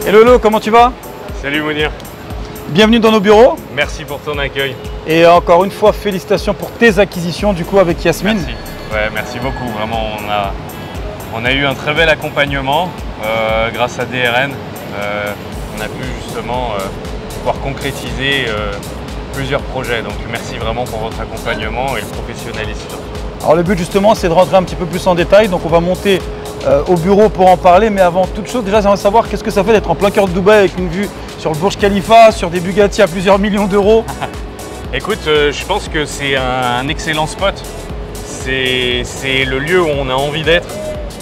Hello Lolo, comment tu vas? Salut Mounir. Bienvenue dans nos bureaux. Merci pour ton accueil. Et encore une fois, félicitations pour tes acquisitions du coup avec Yasmine. Merci. Ouais, merci beaucoup. Vraiment, on a eu un très bel accompagnement grâce à DRN. On a pu justement pouvoir concrétiser plusieurs projets. Donc merci vraiment pour votre accompagnement et le professionnalisme. Alors le but justement, c'est de rentrer un petit peu plus en détail. Donc on va monter au bureau pour en parler. Mais avant toute chose, déjà j'aimerais savoir qu'est-ce que ça fait d'être en plein cœur de Dubaï avec une vue sur le Burj Khalifa, sur des Bugatti à plusieurs millions d'euros. Écoute, je pense que c'est un excellent spot. C'est le lieu où on a envie d'être,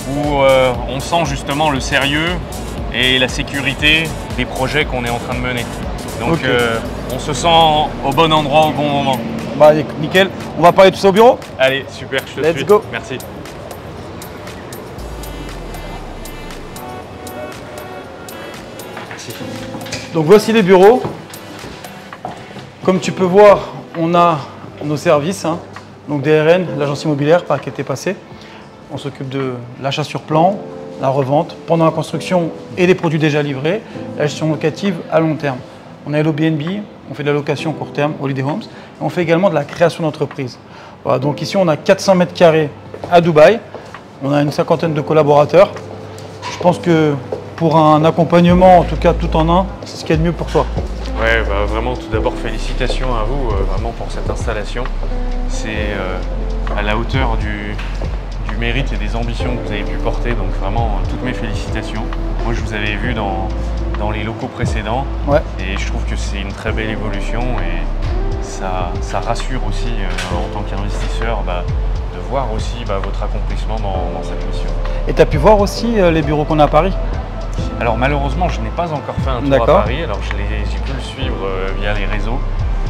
où on sent justement le sérieux et la sécurité des projets qu'on est en train de mener. Donc okay. On se sent au bon endroit au bon moment. Bah nickel, on va parler de tout ça au bureau. Allez, super, je te suis. Let's go. Merci. Merci. Donc voici les bureaux. Comme tu peux voir, on a nos services. Donc DRN, l'agence immobilière par qui était passée. On s'occupe de l'achat sur plan, la revente pendant la construction et des produits déjà livrés, la gestion locative à long terme. On a l'Airbnb, on fait de la location court terme, Holiday Homes, et on fait également de la création d'entreprise. Voilà, donc ici on a 400 mètres carrés à Dubaï, on a une cinquantaine de collaborateurs. Je pense que pour un accompagnement, en tout cas tout en un, c'est ce qu'il y a de mieux pour toi. Ouais, bah vraiment tout d'abord félicitations à vous vraiment pour cette installation. C'est à la hauteur du mérite et des ambitions que vous avez pu porter, donc vraiment toutes mes félicitations. Moi je vous avais vu dans les locaux précédents et je trouve que c'est une très belle évolution et ça rassure aussi en tant qu'investisseur de voir aussi votre accomplissement dans cette mission. Et tu as pu voir aussi les bureaux qu'on a à Paris? Alors malheureusement je n'ai pas encore fait un tour à Paris, alors j'ai pu le suivre via les réseaux,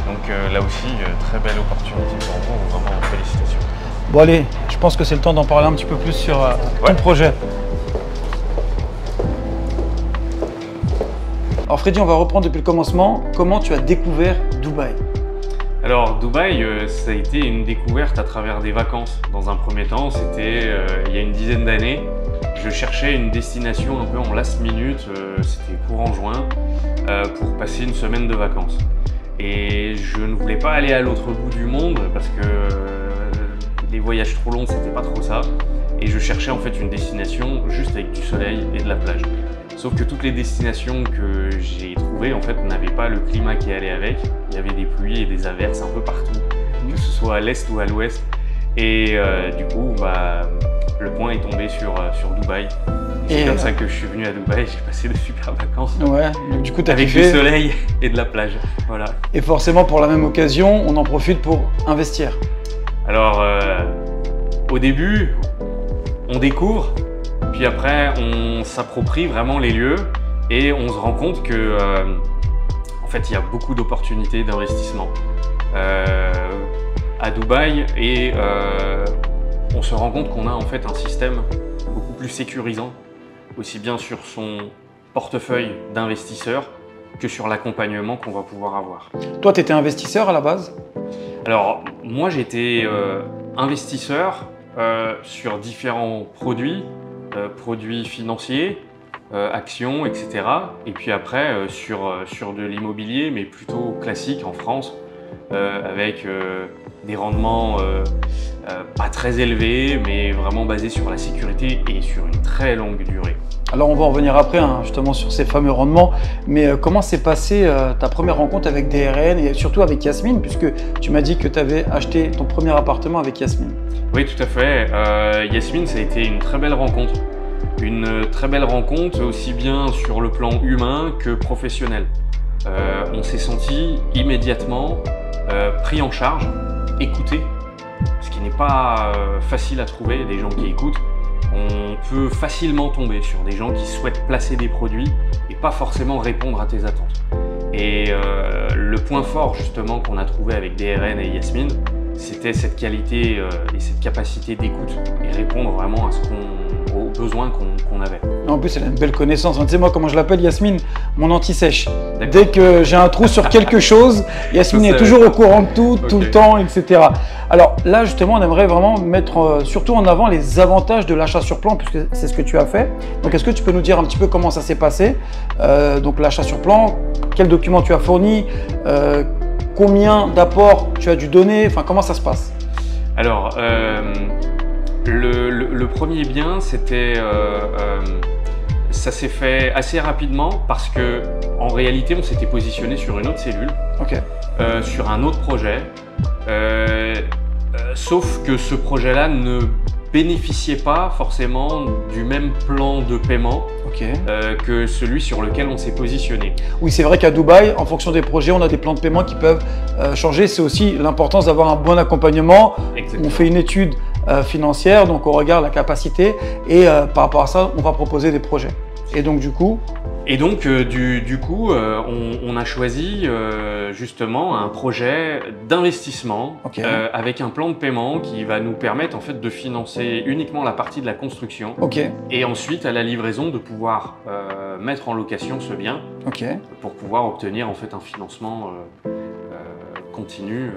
donc là aussi très belle opportunité pour vous, vraiment félicitations. Bon allez, je pense que c'est le temps d'en parler un petit peu plus sur ton projet. Alors Freddy, on va reprendre depuis le commencement. Comment tu as découvert Dubaï? Alors Dubaï, ça a été une découverte à travers des vacances. Dans un premier temps, c'était il y a une dizaine d'années. Je cherchais une destination un peu en last minute, c'était courant juin, pour passer une semaine de vacances. Et je ne voulais pas aller à l'autre bout du monde parce que les voyages trop longs, c'était pas trop ça. Et je cherchais en fait une destination juste avec du soleil et de la plage. Sauf que toutes les destinations que j'ai trouvées en fait n'avaient pas le climat qui allait avec. Il y avait des pluies et des averses un peu partout, que ce soit à l'est ou à l'ouest. Et du coup, le point est tombé sur Dubaï. C'est comme ça que je suis venu à Dubaï, j'ai passé de super vacances. Ouais, donc du coup, tu as avec du soleil et de la plage. Voilà. Et forcément, pour la même occasion, on en profite pour investir. Alors, au début, on découvre, puis après, on s'approprie vraiment les lieux et on se rend compte que, en fait, il y a beaucoup d'opportunités d'investissement à Dubaï et on se rend compte qu'on a en fait un système beaucoup plus sécurisant, aussi bien sur son portefeuille d'investisseurs que sur l'accompagnement qu'on va pouvoir avoir. Toi, tu étais investisseur à la base? Alors, moi, j'étais investisseur sur différents produits, produits financiers, actions, etc. Et puis après, sur de l'immobilier, mais plutôt classique en France, avec des rendements pas très élevés, mais vraiment basés sur la sécurité et sur une très longue durée. Alors on va en revenir après justement sur ces fameux rendements, mais comment s'est passée ta première rencontre avec DRN et surtout avec Yasmine, puisque tu m'as dit que tu avais acheté ton premier appartement avec Yasmine? Oui, tout à fait. Yasmine, ça a été une très belle rencontre. Une très belle rencontre aussi bien sur le plan humain que professionnel. On s'est senti immédiatement pris en charge, écouté, ce qui n'est pas facile à trouver, des gens qui écoutent. On peut facilement tomber sur des gens qui souhaitent placer des produits et pas forcément répondre à tes attentes. Et le point fort justement qu'on a trouvé avec DRN et Yasmine, c'était cette qualité et cette capacité d'écoute et répondre vraiment aux besoin qu'on avait. En plus, elle a une belle connaissance. Tu sais, moi, comment je l'appelle, Yasmine, mon anti-sèche. D'accord. Dès que j'ai un trou sur quelque chose, Yasmine est toujours au courant de tout, tout le temps, etc. Alors là, justement, on aimerait vraiment mettre surtout en avant les avantages de l'achat sur plan, puisque c'est ce que tu as fait. Donc, est-ce que tu peux nous dire un petit peu comment ça s'est passé? Donc, l'achat sur plan, quels documents tu as fournis, combien d'apports tu as dû donner, enfin, comment ça se passe? Alors, le premier bien, c'était, ça s'est fait assez rapidement parce que, en réalité, on s'était positionné sur une autre cellule, sur un autre projet, sauf que ce projet-là ne bénéficiait pas forcément du même plan de paiement que celui sur lequel on s'est positionné. Oui, c'est vrai qu'à Dubaï, en fonction des projets, on a des plans de paiement qui peuvent changer. C'est aussi l'importance d'avoir un bon accompagnement. Exactement. On fait une étude financière, donc on regarde la capacité et par rapport à ça, on va proposer des projets. Et donc du coup, on a choisi justement un projet d'investissement avec un plan de paiement qui va nous permettre en fait de financer uniquement la partie de la construction et ensuite à la livraison de pouvoir mettre en location ce bien pour pouvoir obtenir en fait un financement continu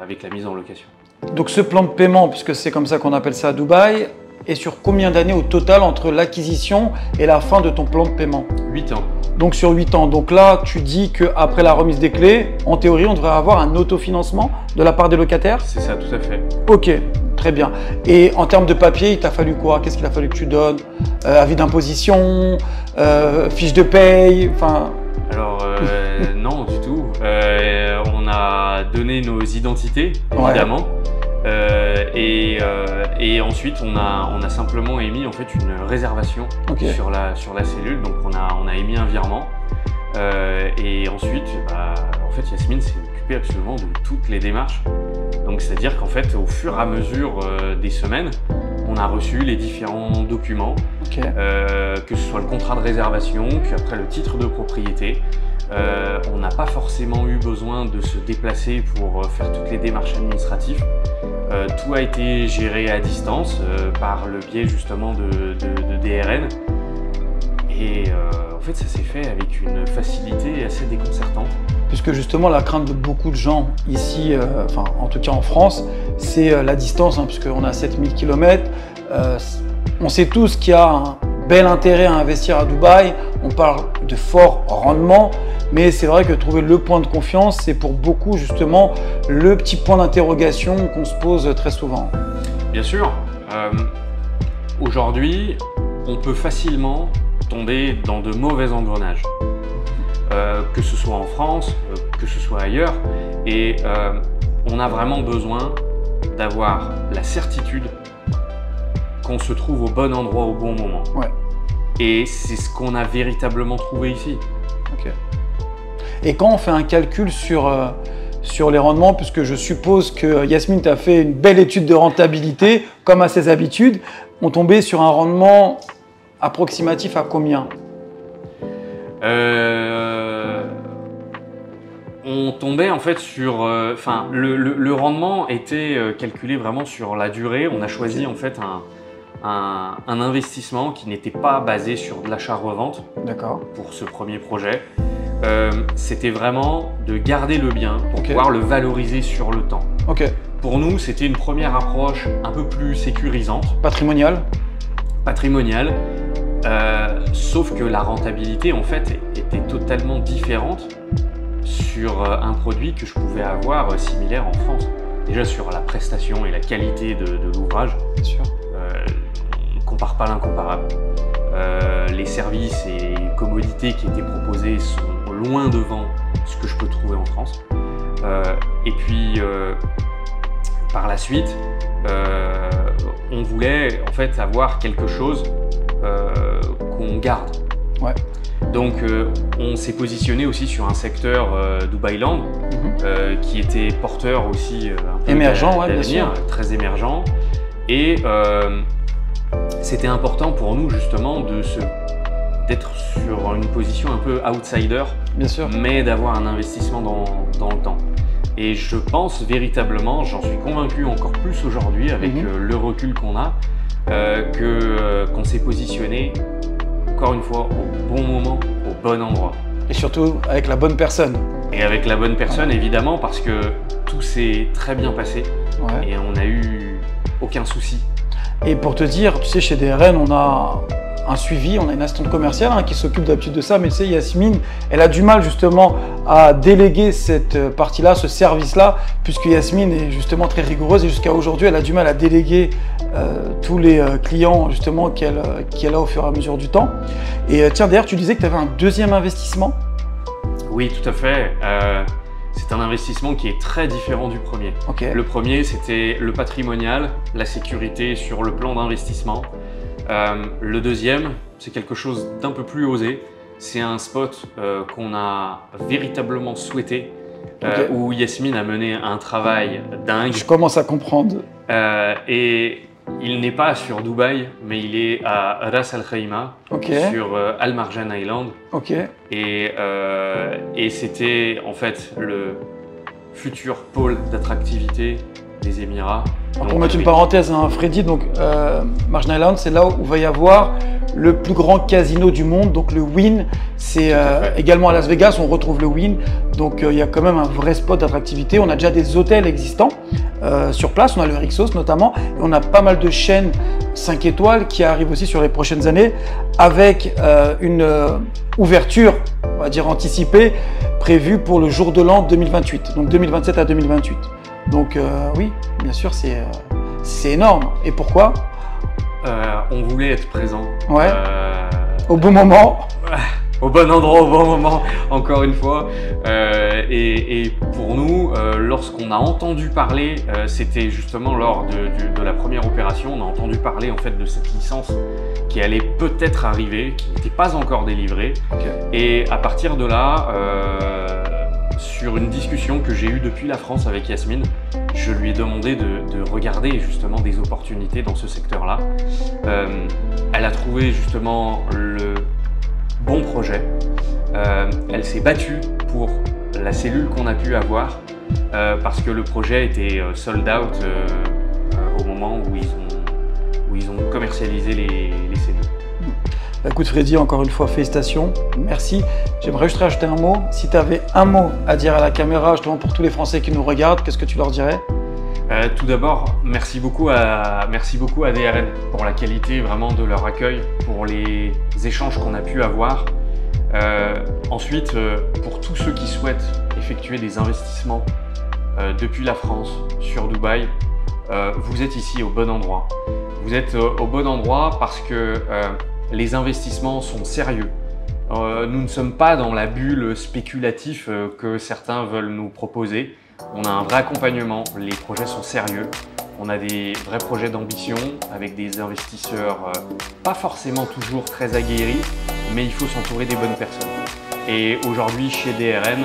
avec la mise en location. Donc ce plan de paiement, puisque c'est comme ça qu'on appelle ça à Dubaï, est sur combien d'années au total entre l'acquisition et la fin de ton plan de paiement? 8 ans. Donc sur 8 ans. Donc là, tu dis qu'après la remise des clés, en théorie, on devrait avoir un autofinancement de la part des locataires? C'est ça, tout à fait. Ok, très bien. Et en termes de papier, il t'a fallu quoi? Qu'est-ce qu'il a fallu que tu donnes? Avis d'imposition, fiche de paye, enfin... Alors non du tout. On a donné nos identités, évidemment. Et ensuite on a simplement émis en fait une réservation sur la cellule, donc on a émis un virement et ensuite en fait Yasmine s'est occupée absolument de toutes les démarches, donc c'est à dire qu'en fait au fur et à mesure des semaines on a reçu les différents documents, que ce soit le contrat de réservation, puis après le titre de propriété. On n'a pas forcément eu besoin de se déplacer pour faire toutes les démarches administratives. Tout a été géré à distance par le biais justement de DRN. Et en fait, ça s'est fait avec une facilité assez déconcertante. Puisque justement, la crainte de beaucoup de gens ici, enfin en tout cas en France, c'est la distance, puisqu'on a 7000 km. On sait tous qu'il y a un bel intérêt à investir à Dubaï. On parle de fort rendement. Mais c'est vrai que trouver le point de confiance, c'est pour beaucoup justement le petit point d'interrogation qu'on se pose très souvent. Bien sûr, aujourd'hui, on peut facilement tomber dans de mauvais engrenages, que ce soit en France, que ce soit ailleurs. Et on a vraiment besoin d'avoir la certitude qu'on se trouve au bon endroit au bon moment. Et c'est ce qu'on a véritablement trouvé ici. Et quand on fait un calcul sur les rendements, puisque je suppose que Yasmine t'a fait une belle étude de rentabilité, comme à ses habitudes, on tombait sur un rendement approximatif à combien? On tombait en fait sur... le rendement était calculé vraiment sur la durée. On a choisi en fait un investissement qui n'était pas basé sur de l'achat-revente pour ce premier projet. C'était vraiment de garder le bien pour pouvoir le valoriser sur le temps. Pour nous, c'était une première approche un peu plus sécurisante. Patrimoniale. Sauf que la rentabilité en fait était totalement différente sur un produit que je pouvais avoir similaire en France. Déjà sur la prestation et la qualité de l'ouvrage. Bien sûr. On ne compare pas l'incomparable. Les services et commodités qui étaient proposés sont loin devant ce que je peux trouver en France. Et puis, par la suite, on voulait en fait avoir quelque chose qu'on garde. Donc, on s'est positionné aussi sur un secteur Dubaïland qui était porteur aussi un peu émergent, bien sûr, très émergent. Et c'était important pour nous justement d'être sur une position un peu outsider, mais d'avoir un investissement dans le temps. Et je pense véritablement, j'en suis convaincu encore plus aujourd'hui avec le recul qu'on a, qu'on s'est positionné, encore une fois, au bon moment, au bon endroit. Et surtout avec la bonne personne. Et avec la bonne personne, évidemment, parce que tout s'est très bien passé et on n'a eu aucun souci. Et pour te dire, tu sais, chez DRN, on a un suivi, on a une assistante commerciale qui s'occupe d'habitude de ça, mais tu sais, Yasmine, elle a du mal justement à déléguer cette partie-là, ce service-là, puisque Yasmine est justement très rigoureuse et jusqu'à aujourd'hui, elle a du mal à déléguer tous les clients justement qu'elle a au fur et à mesure du temps. Et tiens, d'ailleurs, tu disais que tu avais un deuxième investissement? Oui, tout à fait. C'est un investissement qui est très différent du premier. Okay. Le premier, c'était le patrimonial, la sécurité sur le plan d'investissement. Le deuxième, c'est quelque chose d'un peu plus osé. C'est un spot qu'on a véritablement souhaité, où Yasmine a mené un travail dingue. Je commence à comprendre. Et il n'est pas sur Dubaï, mais il est à Ras Al Khaimah, sur Al Marjan Island. Et c'était en fait le futur pôle d'attractivité des Émirats. Pour mettre une parenthèse, hein, Freddy, donc Marjan Island, c'est là où va y avoir le plus grand casino du monde, donc le Wynn. C'est également à Las Vegas, on retrouve le Wynn. Donc il y a quand même un vrai spot d'attractivité. On a déjà des hôtels existants sur place, on a le Rixos notamment, et on a pas mal de chaînes 5 étoiles qui arrivent aussi sur les prochaines années, avec une ouverture, on va dire anticipée, prévue pour le jour de l'an 2028, donc 2027 à 2028. Donc oui, bien sûr, c'est énorme. Et pourquoi? On voulait être présent. Ouais. Au bon moment. Au bon endroit, au bon moment, encore une fois. Et pour nous, lorsqu'on a entendu parler, c'était justement lors de la première opération, on a entendu parler en fait de cette licence qui allait peut-être arriver, qui n'était pas encore délivrée. Et à partir de là, sur une discussion que j'ai eue depuis la France avec Yasmine, je lui ai demandé de regarder justement des opportunités dans ce secteur-là. Elle a trouvé justement le bon projet. Elle s'est battue pour la cellule qu'on a pu avoir parce que le projet était sold out au moment où ils ont commercialisé les cellules. Écoute Freddy, encore une fois, félicitations, merci. J'aimerais juste rajouter un mot. Si tu avais un mot à dire à la caméra, justement pour tous les Français qui nous regardent, qu'est-ce que tu leur dirais? Tout d'abord, merci beaucoup à DRN pour la qualité vraiment de leur accueil, pour les échanges qu'on a pu avoir. Ensuite, pour tous ceux qui souhaitent effectuer des investissements depuis la France sur Dubaï, vous êtes ici au bon endroit. Vous êtes au bon endroit parce que les investissements sont sérieux. Nous ne sommes pas dans la bulle spéculative que certains veulent nous proposer. On a un vrai accompagnement, les projets sont sérieux. On a des vrais projets d'ambition avec des investisseurs pas forcément toujours très aguerris, mais il faut s'entourer des bonnes personnes. Et aujourd'hui, chez DRN,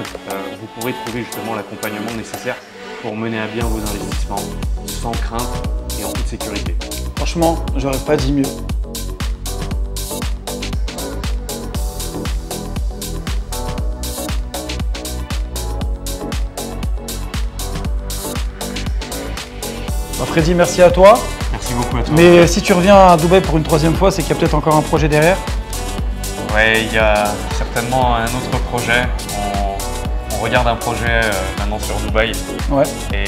vous pourrez trouver justement l'accompagnement nécessaire pour mener à bien vos investissements sans crainte et en toute sécurité. Franchement, j'aurais pas dit mieux. Freddy, merci à toi. Merci beaucoup à toi. Mais si tu reviens à Dubaï pour une troisième fois, c'est qu'il y a peut-être encore un projet derrière. Ouais, il y a certainement un autre projet. On regarde un projet maintenant sur Dubaï. Ouais. Et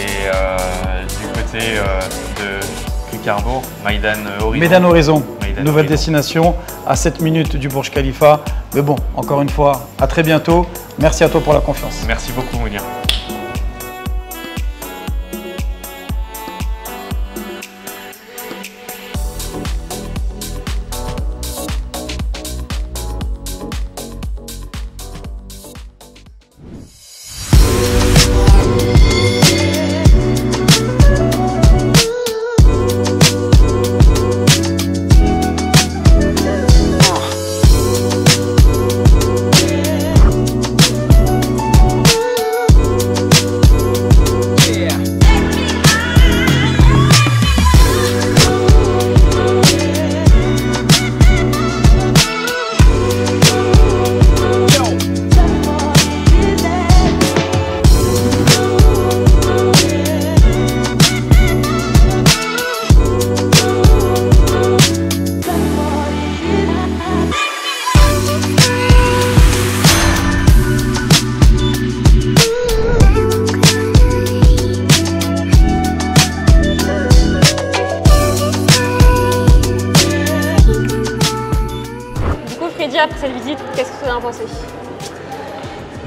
du côté de Ricardo, Meydan Horizon. Meydan Horizon, nouvelle destination à 7 minutes du Burj Khalifa. Mais bon, encore une fois, à très bientôt. Merci à toi pour la confiance. Merci beaucoup, Mounir. après cette visite, qu'est-ce que tu en as pensé?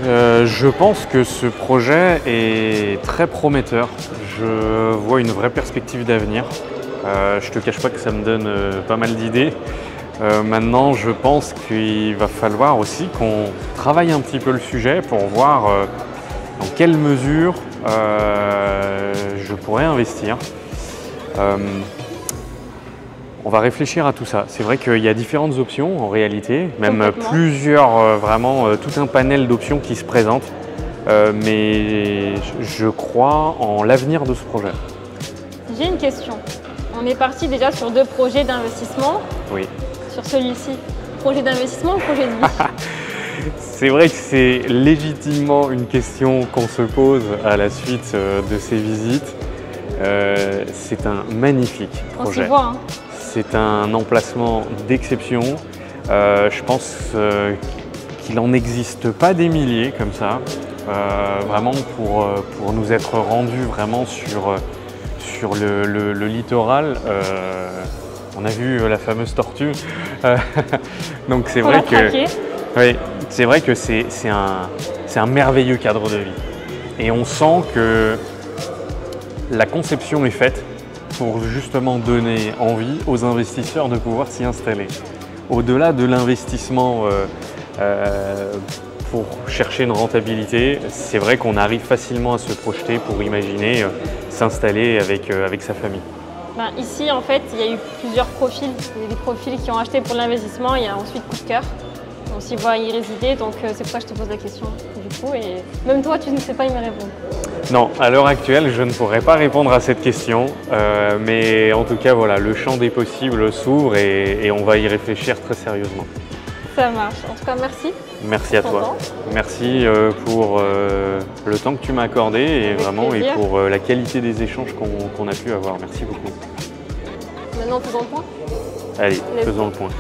Je pense que ce projet est très prometteur. Je vois une vraie perspective d'avenir. Je te cache pas que ça me donne pas mal d'idées. Maintenant, je pense qu'il va falloir aussi qu'on travaille un petit peu le sujet pour voir dans quelle mesure je pourrais investir. On va réfléchir à tout ça. C'est vrai qu'il y a différentes options en réalité, même plusieurs, vraiment tout un panel d'options qui se présentent. Mais je crois en l'avenir de ce projet. J'ai une question. On est parti déjà sur 2 projets d'investissement. Oui. Sur celui-ci, projet d'investissement ou projet de vie? C'est vrai que c'est légitimement une question qu'on se pose à la suite de ces visites. C'est un magnifique projet. On s'y voit, hein. C'est un emplacement d'exception. Je pense qu'il n'en existe pas des milliers comme ça. Vraiment pour nous être rendus vraiment sur le littoral. On a vu la fameuse tortue. Donc c'est vrai que oui, c'est vrai que c'est un merveilleux cadre de vie. Et on sent que la conception est faite pour justement donner envie aux investisseurs de pouvoir s'y installer. Au-delà de l'investissement pour chercher une rentabilité, c'est vrai qu'on arrive facilement à se projeter pour imaginer s'installer avec sa famille. Ben, ici, en fait, il y a eu plusieurs profils. Il y a des profils qui ont acheté pour l'investissement, il y a ensuite coup de cœur. On s'y voit y résider, donc c'est pour ça que je te pose la question du coup. Et même toi, tu ne sais pas y me répondre. Non, à l'heure actuelle, je ne pourrais pas répondre à cette question. Mais en tout cas, voilà, le champ des possibles s'ouvre et on va y réfléchir très sérieusement. Ça marche. En tout cas, merci. Merci à toi. Merci pour le temps que tu m'as accordé et vraiment et pour la qualité des échanges qu'on a pu avoir. Merci beaucoup. Maintenant, faisons le point. Allez, faisons le point.